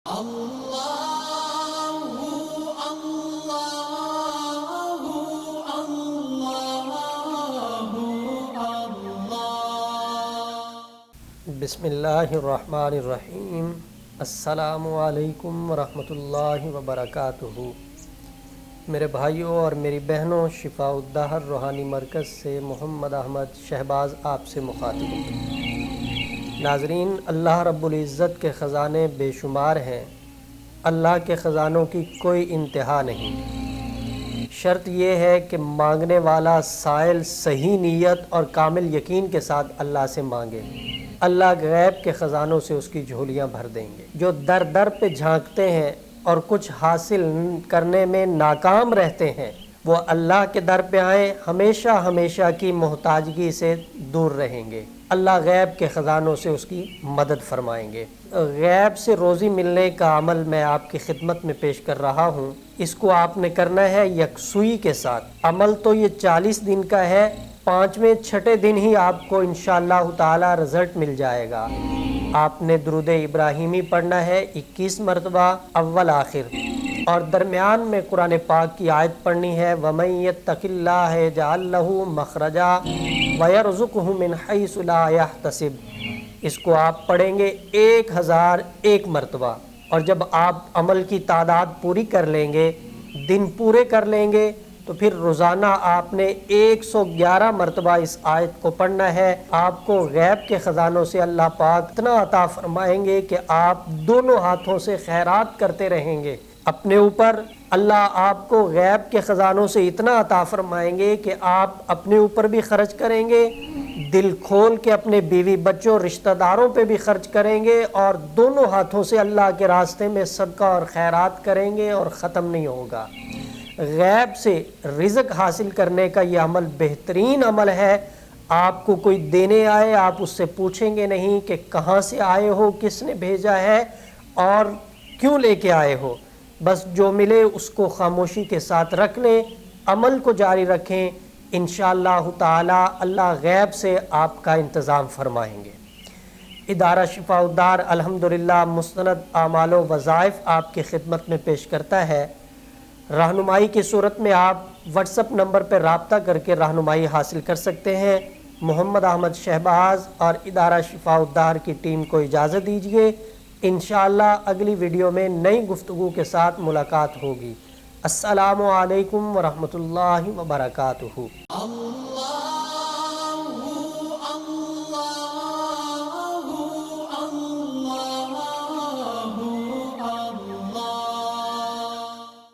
بسم اللہ الرحمن الرحیم۔ السلام علیکم ورحمۃ اللہ وبرکاتہ۔ میرے بھائیوں اور میری بہنوں، شفاء الدہر روحانی مرکز سے محمد احمد شہباز آپ سے مخاطب ہوں۔ ناظرین، اللہ رب العزت کے خزانے بے شمار ہیں، اللہ کے خزانوں کی کوئی انتہا نہیں۔ شرط یہ ہے کہ مانگنے والا سائل صحیح نیت اور کامل یقین کے ساتھ اللہ سے مانگے، اللہ غیب کے خزانوں سے اس کی جھولیاں بھر دیں گے۔ جو در در پہ جھانکتے ہیں اور کچھ حاصل کرنے میں ناکام رہتے ہیں، وہ اللہ کے در پہ آئیں، ہمیشہ ہمیشہ کی محتاجگی سے دور رہیں گے، اللہ غیب کے خزانوں سے اس کی مدد فرمائیں گے۔ غیب سے روزی ملنے کا عمل میں آپ کی خدمت میں پیش کر رہا ہوں۔ اس کو آپ نے کرنا ہے یکسوئی کے ساتھ۔ عمل تو یہ 40 دن کا ہے، 5ویں 6 دن ہی آپ کو انشاءاللہ تعالی رزلٹ مل جائے گا۔ آپ نے درود ابراہیمی پڑھنا ہے 21 مرتبہ، اول آخر، اور درمیان میں قرآن پاک کی آیت پڑھنی ہے وَمَن يَتَّقِ اللَّهَ يَجْعَل لَّهُ مَخْرَجًا وَيَرْزُقْهُ مِنْ حَيْثُ لَا يَحْتَسِبُ۔ اس کو آپ پڑھیں گے 1001 مرتبہ، اور جب آپ عمل کی تعداد پوری کر لیں گے، دن پورے کر لیں گے، تو پھر روزانہ آپ نے 111 مرتبہ اس آیت کو پڑھنا ہے۔ آپ کو غیب کے خزانوں سے اللہ پاک اتنا عطا فرمائیں گے کہ آپ دونوں ہاتھوں سے خیرات کرتے رہیں گے اپنے اوپر۔ اللہ آپ کو غیب کے خزانوں سے اتنا عطا فرمائیں گے کہ آپ اپنے اوپر بھی خرچ کریں گے، دل کھول کے اپنے بیوی بچوں رشتہ داروں پہ بھی خرچ کریں گے، اور دونوں ہاتھوں سے اللہ کے راستے میں صدقہ اور خیرات کریں گے، اور ختم نہیں ہوگا۔ غیب سے رزق حاصل کرنے کا یہ عمل بہترین عمل ہے۔ آپ کو کوئی دینے آئے، آپ اس سے پوچھیں گے نہیں کہ کہاں سے آئے ہو، کس نے بھیجا ہے اور کیوں لے کے آئے ہو۔ بس جو ملے اس کو خاموشی کے ساتھ رکھ لیں، عمل کو جاری رکھیں، انشاءاللہ تعالی اللہ غیب سے آپ کا انتظام فرمائیں گے۔ ادارہ شفاء الدار الحمدللہ مستند اعمال و وظائف آپ کی خدمت میں پیش کرتا ہے۔ رہنمائی کی صورت میں آپ واٹس ایپ نمبر پر رابطہ کر کے رہنمائی حاصل کر سکتے ہیں۔ محمد احمد شہباز اور ادارہ شفاء الدار کی ٹیم کو اجازت دیجیے۔ انشاءاللہ اگلی ویڈیو میں نئی گفتگو کے ساتھ ملاقات ہوگی۔ السلام علیکم ورحمۃ اللہ وبرکاتہ۔